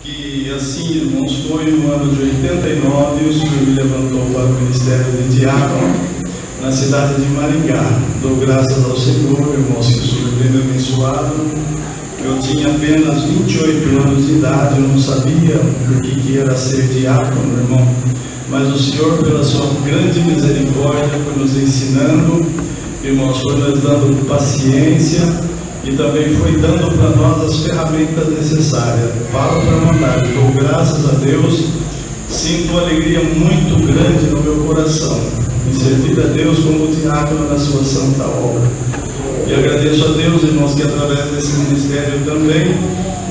que assim, irmãos, foi no ano de 89, o Senhor me levantou para o ministério de diácono na cidade de Maringá. Dou graças ao Senhor, irmãos, que o Senhor tem me abençoado. Eu tinha apenas 28 anos de idade, eu não sabia o que era ser diácono, irmão, mas o Senhor, pela sua grande misericórdia, foi nos ensinando, irmãos, foi nos dando paciência e também foi dando para nós as ferramentas necessárias. Falo para mandar, dou graças a Deus, sinto uma alegria muito grande no meu coração em servir a Deus como diácono na sua santa obra. E agradeço a Deus, irmãos, que através desse ministério também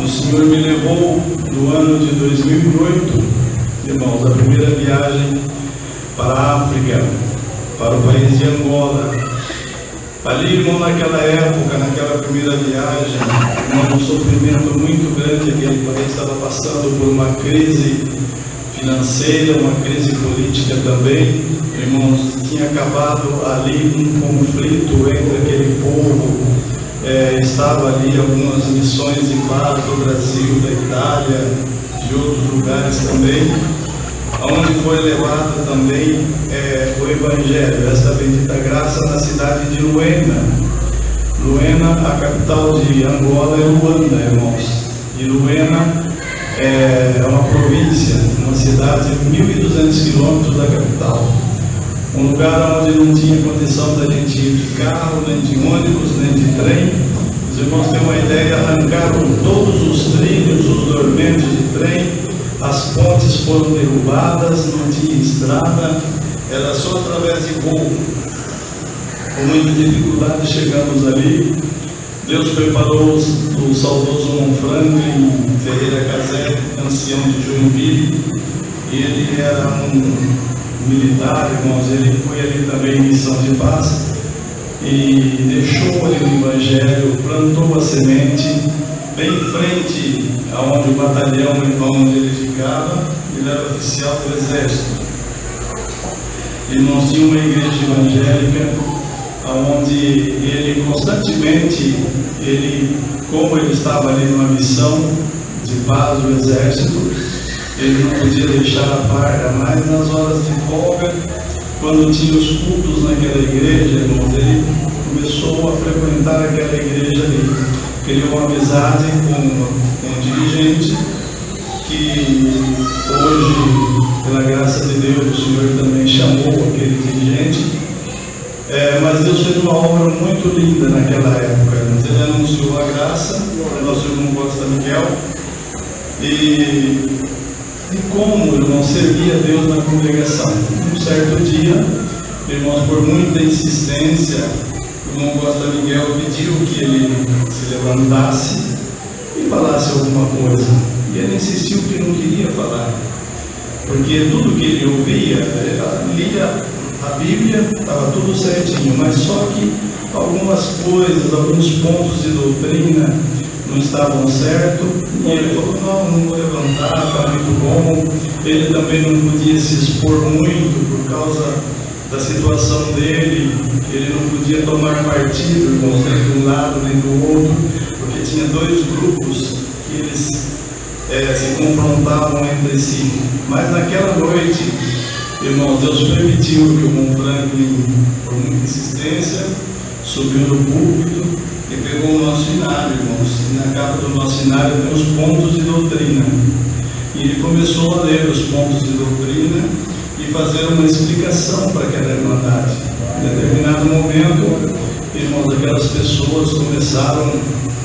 o Senhor me levou no ano de 2008, irmãos, a primeira viagem para a África, para o país de Angola. Ali, irmão, naquela época, naquela primeira viagem, um sofrimento muito grande, aquele país estava passando por uma crise financeira, uma crise política também. Irmãos, tinha acabado ali um conflito entre aquele povo, estava ali algumas missões de paz do Brasil, da Itália, de outros lugares também, onde foi levado também o Evangelho, esta bendita graça, na cidade de Luena. Luena, a capital de Angola é Luanda, irmãos, e Luena é uma província, uma cidade de 1.200 quilômetros da capital. Um lugar onde não tinha condição da gente ir de carro, nem de ônibus, nem de trem. Os irmãos têm uma ideia, arrancaram todos os trilhos, os dormentos de trem, as pontes foram derrubadas, não tinha estrada, era só através de voo. Com muita dificuldade chegamos ali. Deus preparou o saudoso Mon Franklin Ferreira Casé, ancião de Joinville, e ele era um militar, irmãos, ele foi ali também em missão de paz e deixou ali o Evangelho, plantou a semente bem em frente aonde o batalhão, onde ele ficava. Ele era oficial do exército. Irmãos, tinha uma igreja evangélica onde ele constantemente, como ele estava ali numa missão de paz do exército, ele não podia deixar a farda, mas nas horas de folga, quando tinha os cultos naquela igreja, irmãos, ele começou a frequentar aquela igreja ali. Criou uma amizade com um dirigente que hoje, pela graça de Deus, o Senhor também chamou aquele dirigente. Mas Deus fez uma obra muito linda naquela época. Ele anunciou a graça para nosso irmão Costa Miguel e como, irmão, servia a Deus na congregação. Um certo dia, irmãos, por muita insistência, o irmão Costa Miguel pediu que ele se levantasse e falasse alguma coisa. E ele insistiu que não queria falar, porque tudo que ele ouvia, lia a Bíblia, estava tudo certinho, mas só que algumas coisas, alguns pontos de doutrina não estavam certos, e ele falou, não vou levantar, está muito bom. Ele também não podia se expor muito por causa da situação dele, ele não podia tomar partido, irmãos, nem de um lado nem do outro, porque tinha dois grupos que eles se confrontavam entre si. Mas naquela noite, irmãos, Deus permitiu que o Mon Franklin, por muita insistência, subiu no púlpito e pegou o nosso inário, irmãos. E na capa do nosso inário tem os pontos de doutrina. E ele começou a ler os pontos de doutrina e fazer uma explicação para aquela irmandade. Em determinado momento, irmãos, aquelas pessoas começaram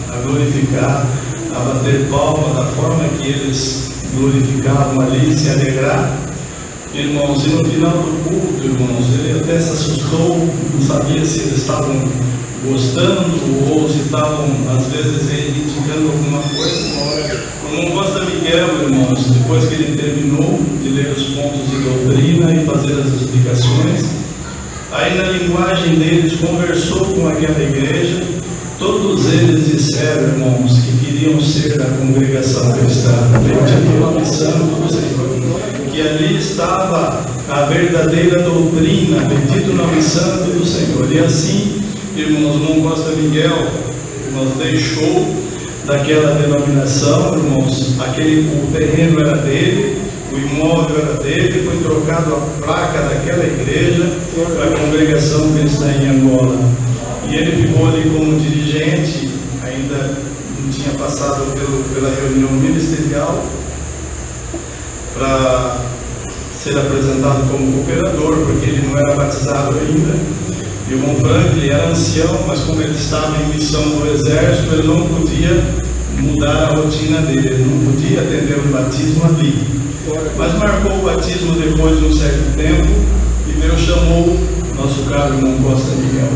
a glorificar, a bater palma da forma que eles glorificavam ali, se alegrar. Irmãos, e no final do culto, irmãos, ele até se assustou, não sabia se eles estavam gostando ou se estavam, às vezes, reivindicando alguma coisa. O irmão Costa Miguel, irmãos, depois que ele terminou de ler os pontos de doutrina e fazer as explicações, aí na linguagem deles conversou com aquela igreja. Todos eles disseram, irmãos, que queriam ser da congregação cristã, bendito nome santo do Senhor, que ali estava a verdadeira doutrina, bendito nome santo do Senhor. E assim, irmãos, o irmão Costa Miguel, irmãos, deixou daquela denominação, irmãos. O terreno era dele, o imóvel era dele, foi trocado a placa daquela igreja para a congregação cristã em Angola. E ele ficou ali como dirigente, ainda não tinha passado pela reunião ministerial para ser apresentado como cooperador, porque ele não era batizado ainda. E o irmão Franklin era ancião, mas como ele estava em missão no exército, ele não podia mudar a rotina dele, ele não podia atender o batismo ali. Mas marcou o batismo depois de um certo tempo, e Deus chamou nosso caro irmão Costa Miguel.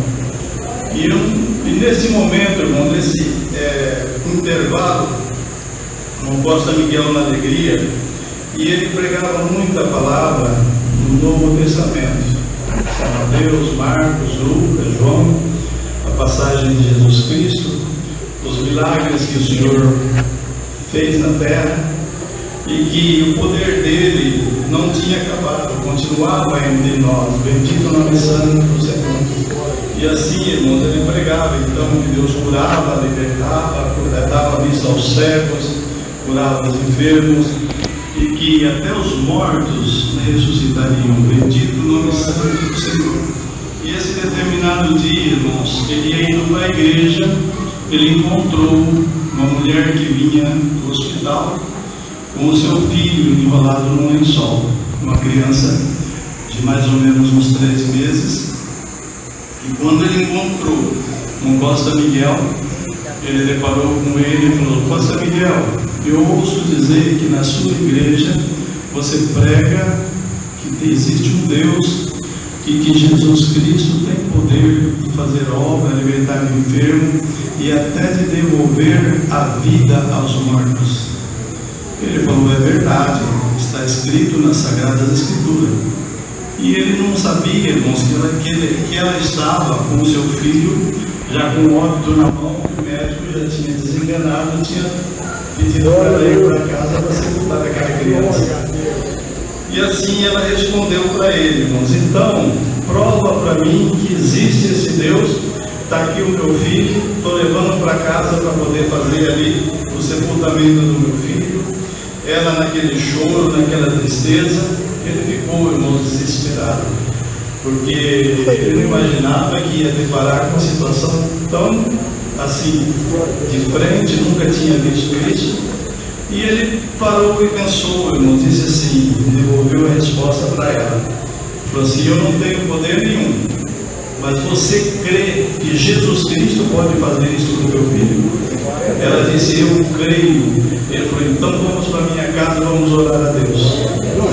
E nesse momento, irmão, nesse intervalo, o irmão Costa Miguel na alegria, e ele pregava muita palavra no Novo Testamento. Mateus, Marcos, Lucas, João, a passagem de Jesus Cristo, os milagres que o Senhor fez na terra, e que o poder dele não tinha acabado, continuava entre nós. Bendito o nome santo do Senhor. E assim, irmãos, ele pregava então que Deus curava, libertava, dava vista aos cegos, curava os enfermos, e que até os mortos ressuscitariam. Bendito o nome santo do Senhor. E esse determinado dia, irmãos, ele ia indo para a igreja, ele encontrou uma mulher que vinha do hospital com o seu filho enrolado num lençol, uma criança de mais ou menos uns 3 meses. E quando ele encontrou com Costa Miguel, ele deparou com ele e falou: Costa Miguel, eu ouço dizer que na sua igreja você prega que existe um Deus e que Jesus Cristo tem poder de fazer obra, libertar o enfermo e até de devolver a vida aos mortos. Ele falou: é verdade, está escrito nas Sagradas Escrituras. E ele não sabia, irmãos, que ela estava com o seu filho já com o óbito na mão, o médico já tinha desenganado, tinha pedido para ela ir para casa para sepultar aquela criança. E assim ela respondeu para ele: irmãos, então prova para mim que existe esse Deus. Está aqui o meu filho, estou levando para casa para poder fazer ali o sepultamento do meu filho. Ela naquele choro, naquela tristeza, ele ficou, irmãos, desesperado, porque ele não imaginava que ia deparar com uma situação tão assim, de frente, nunca tinha visto isso. E ele parou e pensou, irmãos, disse assim, devolveu a resposta para ela. Falou assim: eu não tenho poder nenhum, mas você crê que Jesus Cristo pode fazer isso com o teu filho? Ela disse: eu creio. Ele falou: então vamos para minha casa, vamos orar a Deus.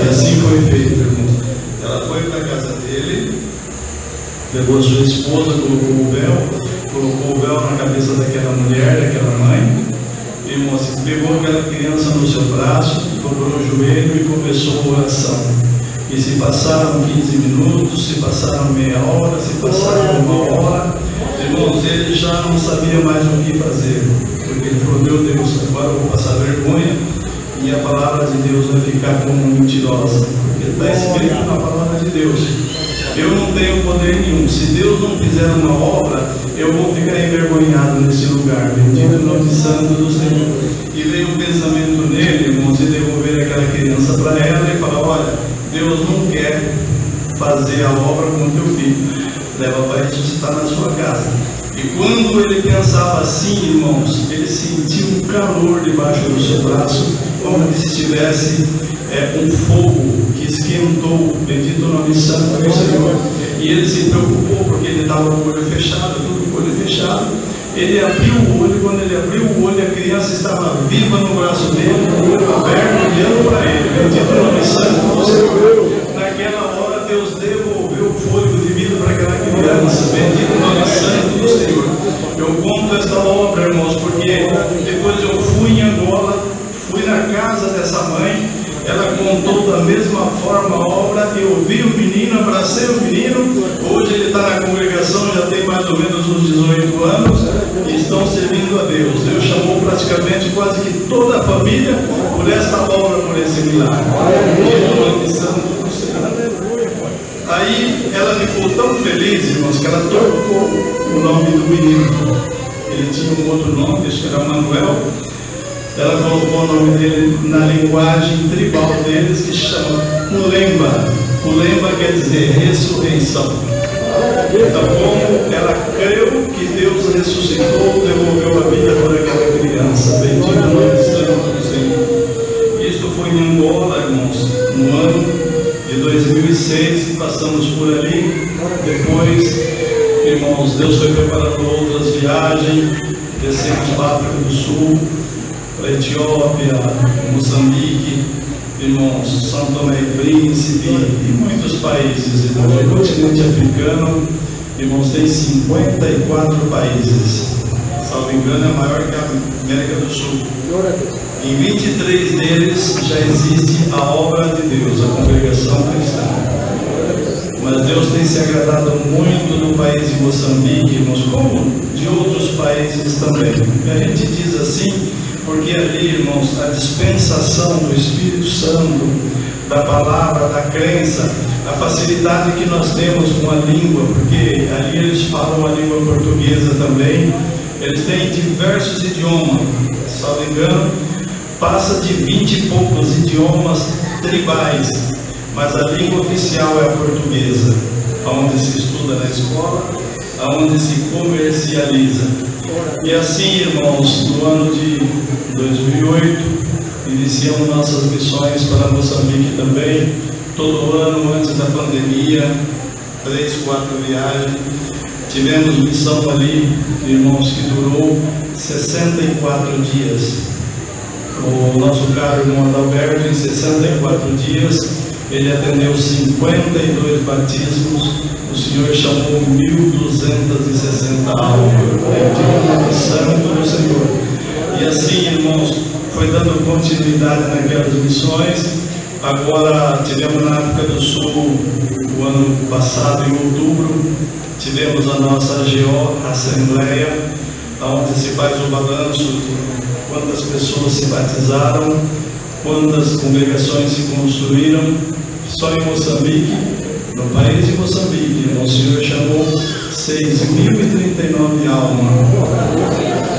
E assim foi feito, irmãos. Ela foi para a casa dele, levou a sua esposa, colocou o véu na cabeça daquela mulher, daquela mãe. Irmãos, pegou aquela criança no seu braço, dobrou o joelho e começou a oração. E se passaram 15 minutos, se passaram meia hora, se passaram 1 hora, irmãos, ele já não sabia mais o que fazer, porque ele falou: meu Deus, agora eu vou passar vergonha e a palavra de Deus vai ficar como mentirosa, porque está escrito na palavra de Deus: eu não tenho poder nenhum, se Deus não fizer uma obra, eu vou ficar envergonhado nesse lugar. Bendito o nome santo do Senhor. E veio um pensamento nele, irmãos, de devolver aquela criança para ela e falar: olha, Deus não quer fazer a obra com o teu filho, leva para ressuscitar na sua casa. E quando ele pensava assim, irmãos, ele sentiu um calor debaixo do seu braço, como se estivesse um fogo que esquentou. Bendito o nome santo do Senhor. E ele se preocupou, porque ele estava com o olho fechado, tudo com o olho fechado. Ele abriu o olho, quando ele abriu o olho, a criança estava viva no braço dele, com o olho aberto, olhando para ele. Bendito o nome santo do Senhor. Naquela hora, Deus devolveu o fôlego de vida para aquela criança. Bendito o nome santo do Senhor. Eu conto esta obra, irmãos, porque depois eu fui em Angola, fui na casa dessa mãe. Ela contou da mesma forma a obra. Eu vi o menino, abracei o menino. Hoje ele está na congregação, já tem mais ou menos uns 18 anos e estão servindo a Deus. Deus chamou praticamente quase que toda a família por esta obra, por esse milagre. Aí ela ficou tão feliz, irmãos, que ela trocou o nome do menino. ele tinha um outro nome, acho que era Manuel. Ela colocou o nome dele na linguagem tribal deles, que chama Culemba. Culemba quer dizer ressurreição. Então, como ela creu que Deus ressuscitou, devolveu a vida para aquela criança. Bendito o nome do Senhor. Isto foi em Angola, irmãos, no ano de 2006, que passamos por ali. Depois, irmãos, Deus foi preparando outras viagens. Descemos para a África do Sul, para a Etiópia, Moçambique, irmãos, São Tomé e Príncipe e muitos países, irmãos. O continente africano, irmãos, tem 54 países. Salvo engano, é maior que a América do Sul. Em 23 deles já existe a obra de Deus, a congregação cristã. Mas Deus tem se agradado muito no país de Moçambique, irmãos, como de outros países também. E a gente diz assim, porque ali, irmãos, a dispensação do Espírito Santo, da palavra, da crença, a facilidade que nós temos com a língua, porque ali eles falam a língua portuguesa também, eles têm diversos idiomas, salvo engano, passa de 20 e poucos idiomas tribais, mas a língua oficial é a portuguesa, onde se estuda na escola, onde se comercializa. E assim, irmãos, no ano de 2008, iniciamos nossas missões para Moçambique também. Todo ano, antes da pandemia, 3, 4 viagens. Tivemos missão ali, irmãos, que durou 64 dias. O nosso caro irmão Adalberto, em 64 dias, ele atendeu 52 batismos. O Senhor chamou 1.260 almas. Bendito Santo do Senhor. E assim, irmãos, foi dando continuidade naquelas missões. Agora tivemos na África do Sul, o ano passado, em outubro, tivemos a nossa AGO, Assembleia, onde se faz o balanço de quantas pessoas se batizaram, quantas congregações se construíram. Só em Moçambique, no país de Moçambique, o Senhor chamou 6.039 almas.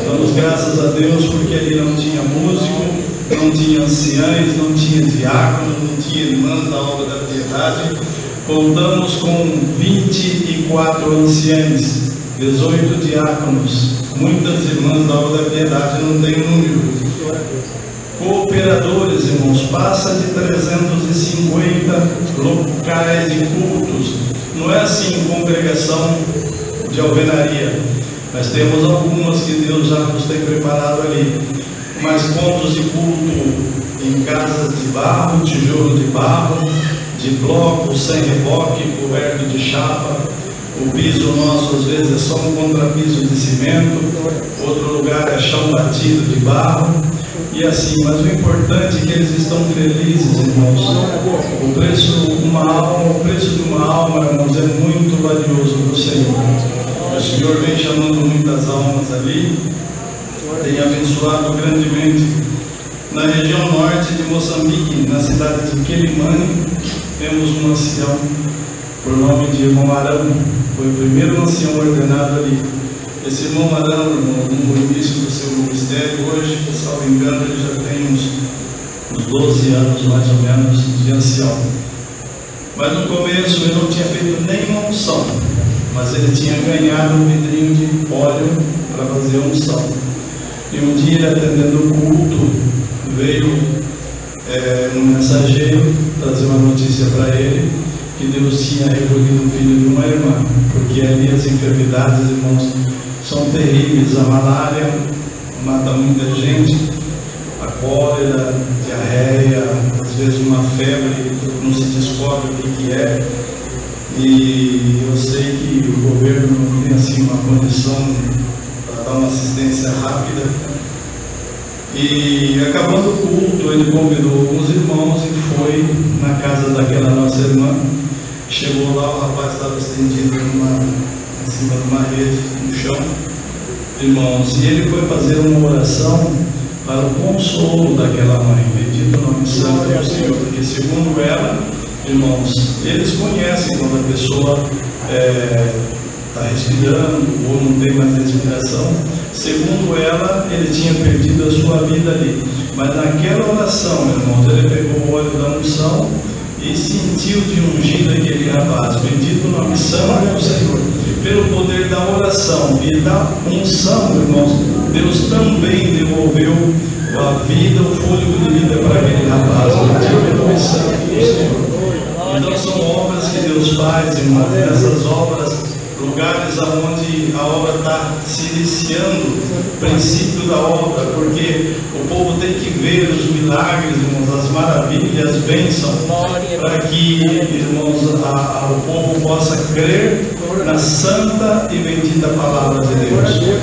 Damos graças a Deus, porque ali não tinha músico, não tinha anciães, não tinha diáconos, não tinha irmãs da obra da piedade. Contamos com 24 anciães, 18 diáconos, muitas irmãs da obra da piedade, não tem número. Cooperadores, irmãos, passa de 350 locais de cultos. Não é assim congregação de alvenaria. Nós temos algumas que Deus já nos tem preparado ali. Mas pontos de culto em casas de barro, tijolo de barro, de bloco, sem reboque, coberto de chapa. O piso nosso às vezes é só um contrapiso de cimento, outro lugar é chão batido de barro. E assim, mas o importante é que eles estão felizes, irmãos. O preço de uma alma, irmãos, é muito valioso para o Senhor. O Senhor vem chamando muitas almas ali, tem abençoado grandemente. Na região norte de Moçambique, na cidade de Quelimane, temos um ancião, por nome de irmão Arão, foi o primeiro ancião ordenado ali. Esse irmão Arão, irmão, no início do seu ministério, hoje, salvo engano, ele já tem uns 12 anos mais ou menos de ancião. Mas no começo ele não tinha feito nenhuma unção, mas ele tinha ganhado um vidrinho de óleo para fazer a unção. E um dia, ele atendendo o culto, veio um mensageiro trazer uma notícia para ele, que Deus tinha recolhido o filho de uma irmã, porque ali as enfermidades, irmãos, são terríveis. A malária mata muita gente, a cólera, diarreia, às vezes uma febre, não se descobre o que é. E eu sei que o governo não tem assim uma condição para dar uma assistência rápida. E acabando o culto, ele convidou alguns irmãos e foi na casa daquela nossa irmã. Chegou lá, o rapaz estava estendido em cima de uma rede, no chão, irmãos, e ele foi fazer uma oração para o consolo daquela mãe. Bendito o nome santo do Senhor, porque segundo ela, irmãos, eles conhecem quando a pessoa está respirando ou não tem mais respiração. Segundo ela, ele tinha perdido a sua vida ali. Mas naquela oração, meu irmão, ele pegou o óleo da unção e sentiu de ungir aquele rapaz. Bendito o nome santo do Senhor. Pelo poder da oração e da unção, irmãos, Deus também devolveu a vida, o fôlego de vida para aquele rapaz. Bendito o nome santo do Senhor. Então são obras que Deus faz, irmãos. Nessas obras, lugares onde a obra está se iniciando, o princípio da obra, porque o povo tem que ver os milagres, irmãos, as maravilhas, as bênçãos, para que, irmãos, o povo possa crer na santa e bendita palavra de Deus.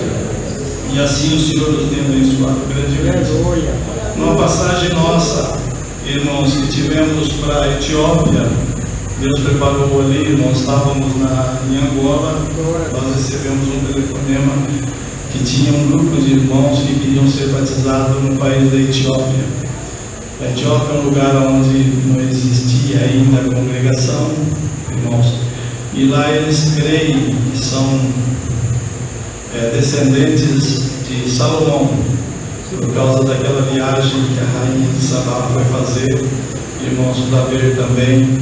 E assim o Senhor nos tem abençoado grandemente. Numa passagem nossa, irmãos, que tivemos para a Etiópia, Deus preparou ali, nós estávamos em Angola, nós recebemos um telefonema que tinha um grupo de irmãos que queriam ser batizados no país da Etiópia. A Etiópia é um lugar onde não existia ainda a congregação, irmãos, e lá eles creem que são descendentes de Salomão, por causa daquela viagem que a rainha de Sabá foi fazer, irmãos, para ver também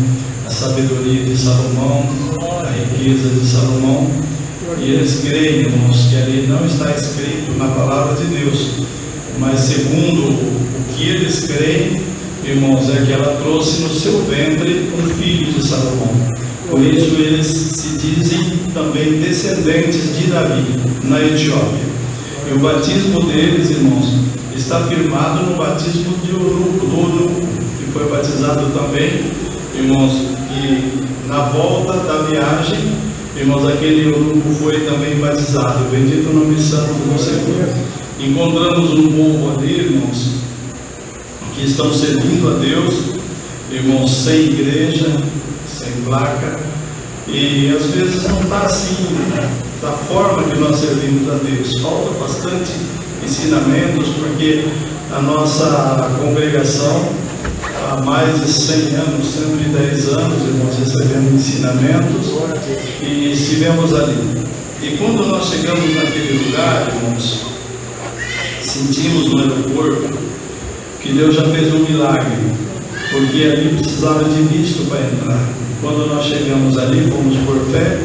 a sabedoria de Salomão, a riqueza de Salomão. E eles creem, irmãos, que ali não está escrito na palavra de Deus, mas segundo o que eles creem, irmãos, é que ela trouxe no seu ventre um filho de Salomão. Por isso eles se dizem também descendentes de Davi, na Etiópia. E o batismo deles, irmãos, está firmado no batismo de Eunuco, que foi batizado também, irmãos, que na volta da viagem, irmãos, aquele eunuco foi também batizado. Bendito o nome santo do Senhor. Encontramos um povo ali, irmãos, que estão servindo a Deus, irmãos, sem igreja, sem placa, e às vezes não está assim, da forma que nós servimos a Deus. Falta bastante ensinamentos, porque a nossa congregação, há mais de 100 anos, 110 anos, irmãos, recebendo ensinamentos e estivemos ali. E quando nós chegamos naquele lugar, irmãos, sentimos no aeroporto que Deus já fez um milagre, porque ali precisava de visto para entrar. Quando nós chegamos ali, fomos por fé,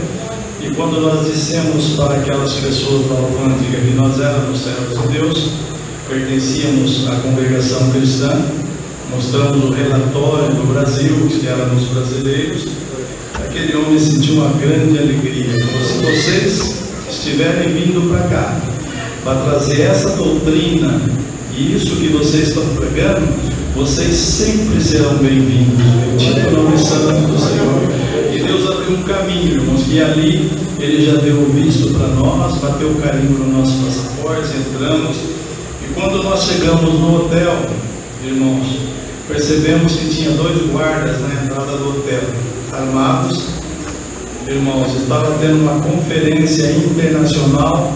e quando nós dissemos para aquelas pessoas da alfândega que nós éramos servos de Deus, pertencíamos à congregação cristã, mostramos o relatório do Brasil, que éramos brasileiros, aquele homem sentiu uma grande alegria. Então, se vocês estiverem vindo para cá, para trazer essa doutrina, e isso que vocês estão pregando, vocês sempre serão bem-vindos. Bendito o nome santo do Senhor. E Deus abriu um caminho, irmãos, que ali Ele já deu o visto para nós, bateu o carimbo no nosso passaporte, entramos, e quando nós chegamos no hotel, irmãos, percebemos que tinha 2 guardas na entrada do hotel, armados. Irmãos, estava tendo uma conferência internacional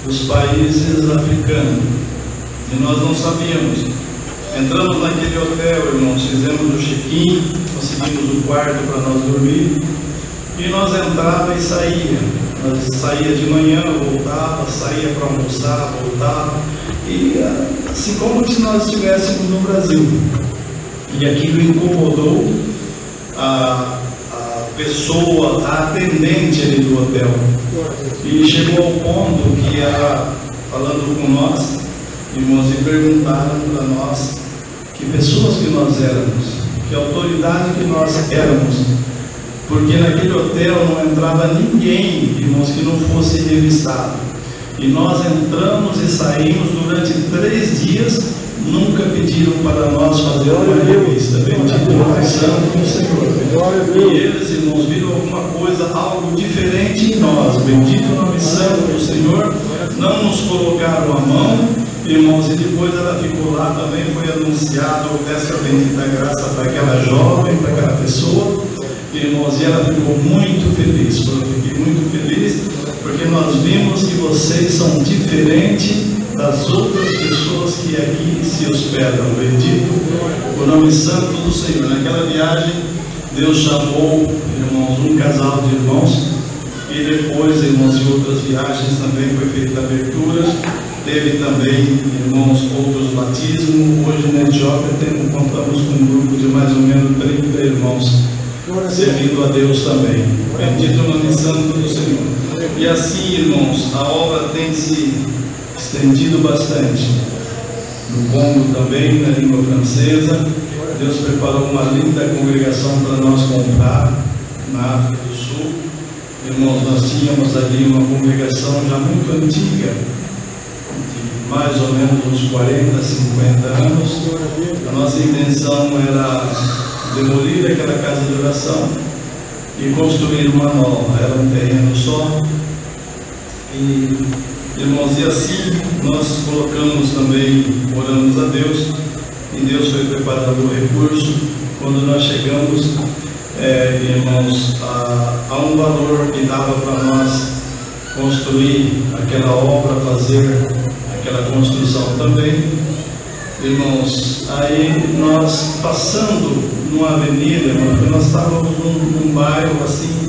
dos países africanos, e nós não sabíamos. Entramos naquele hotel, irmãos, fizemos o check-in, conseguimos o quarto para nós dormir, e nós entrava e saía. Nós saía de manhã, voltava, saía para almoçar, voltava, e assim como se nós estivéssemos no Brasil. E aquilo incomodou a pessoa, a atendente ali do hotel, e chegou ao ponto que ela, falando com nós, irmãos, e perguntaram para nós que pessoas que nós éramos, que autoridade que nós éramos, porque naquele hotel não entrava ninguém, irmãos, que não fosse revistado. E nós entramos e saímos durante 3 dias, nunca pediram para nós fazer uma revista. Bendito o nome santo do Senhor. E eles, irmãos, viram alguma coisa, algo diferente em nós. Bendito o nome santo do Senhor. Não nos colocaram a mão, irmãos, e depois ela ficou lá também, foi anunciado essa bendita graça para aquela jovem, para aquela pessoa, irmãos, e ela ficou muito feliz. Eu fiquei muito feliz, porque nós vimos que vocês são diferentes das outras pessoas que aqui se hospedam. Bendito o nome santo do Senhor. Naquela viagem, Deus chamou, irmãos, um casal de irmãos, E depois, irmãos, em outras viagens também foi feita a abertura. Teve também, irmãos, outros batismos. Hoje na Etiópia contamos com um grupo de mais ou menos 30 irmãos servindo a Deus também. Bendito o nome santo do Senhor. E assim, irmãos, a obra tem se estendido bastante. No Congo também, na língua francesa. Deus preparou uma linda congregação para nós comprar na África do Sul. Irmãos, nós tínhamos ali uma congregação já muito antiga, de mais ou menos uns 40, 50 anos. A nossa intenção era demolir aquela casa de oração e construir uma nova. Era um terreno só. E, irmãos, e assim nós colocamos também, oramos a Deus, e Deus foi preparando o recurso. Quando nós chegamos, irmãos, a um valor que dava para nós construir aquela obra, fazer aquela construção também. Irmãos, aí nós passando numa avenida, irmãos, nós estávamos num bairro assim,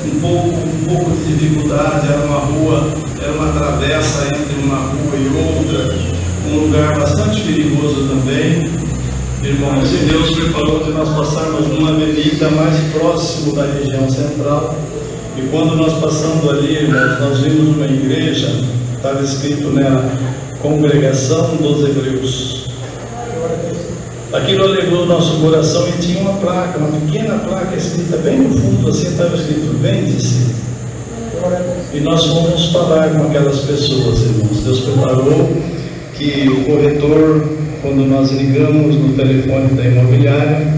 um pouco de dificuldade, era uma rua, era uma travessa entre uma rua e outra, um lugar bastante perigoso também. Irmãos, e Deus preparou de nós passarmos numa avenida mais próximo da região central. E quando nós passamos ali, irmãos, nós vimos uma igreja, estava escrito nela, Congregação dos Hebreus. Aquilo alegrou o nosso coração e tinha uma placa, uma pequena placa escrita bem no fundo, assim estava escrito, vende-se. E nós fomos falar com aquelas pessoas, irmãos. Deus preparou que o corretor, quando nós ligamos no telefone da imobiliária,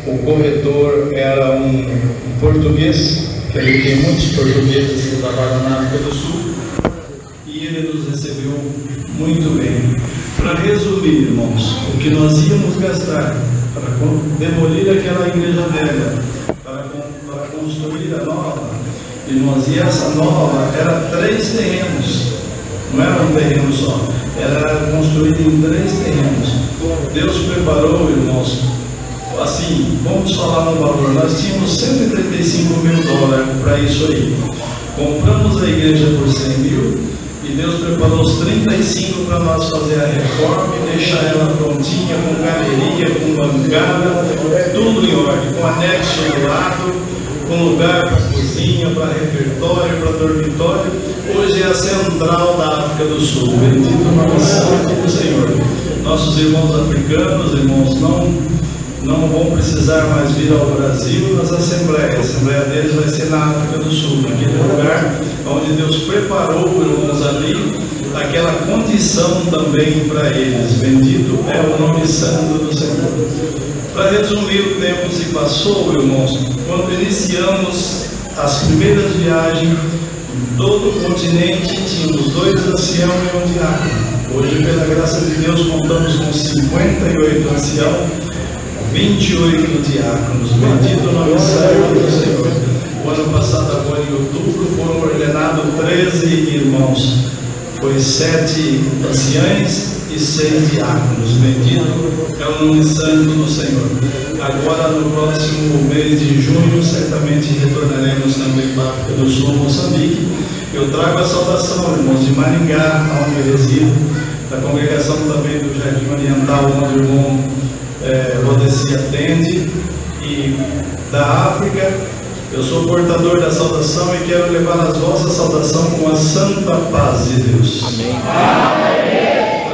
o corretor era um português, que ali tem muitos portugueses que trabalham na África do Sul, e ele nos recebeu muito bem. Para resumir, irmãos, o que nós íamos gastar para demolir aquela igreja velha, para construir a nova, irmãos, e essa nova era 3 terrenos, não era um terreno só, era construído em 3 terrenos. Deus preparou, irmãos, assim, vamos falar no valor, nós tínhamos 135 mil dólares para isso aí, compramos a igreja por 100 mil, e Deus preparou os 35 para nós fazer a reforma e deixar ela prontinha, com galeria, com bancada, tudo em ordem, com anexo do lado, com lugar para cozinha, para refeitório, para dormitório. Hoje é a central da África do Sul. Bendito o nome santo do Senhor. Nossos irmãos africanos, irmãos, não vão precisar mais vir ao Brasil nas assembleias. A assembleia deles vai ser na África do Sul, naquele lugar onde Deus preparou, irmãos, ali, aquela condição também para eles. Bendito é o nome santo do Senhor. Para resumir, o tempo se passou, irmãos, quando iniciamos as primeiras viagens, em todo o continente tínhamos 2 anciãos e um diácono. Hoje, pela graça de Deus, contamos com 58 anciãos, 28 diáconos. Bendito o nome santo do Senhor. O ano passado, agora em outubro, foram ordenados 13 irmãos. Foi 7 anciães e 6 diáconos. Bendito é o nome santo do Senhor. Agora, no próximo mês de junho, certamente retornaremos também para a África do Sul, Moçambique. Eu trago a saudação, irmãos, de Maringá, onde eu resido, da congregação também do Jardim Oriental, onde o irmão Rodeci atende, e da África. Eu sou portador da saudação e quero levar as vossas saudação com a santa paz de Deus. Amém.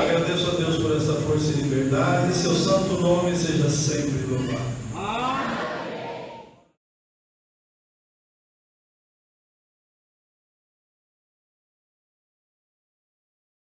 Agradeço a Deus por essa força e liberdade, e seu santo nome seja sempre louvado.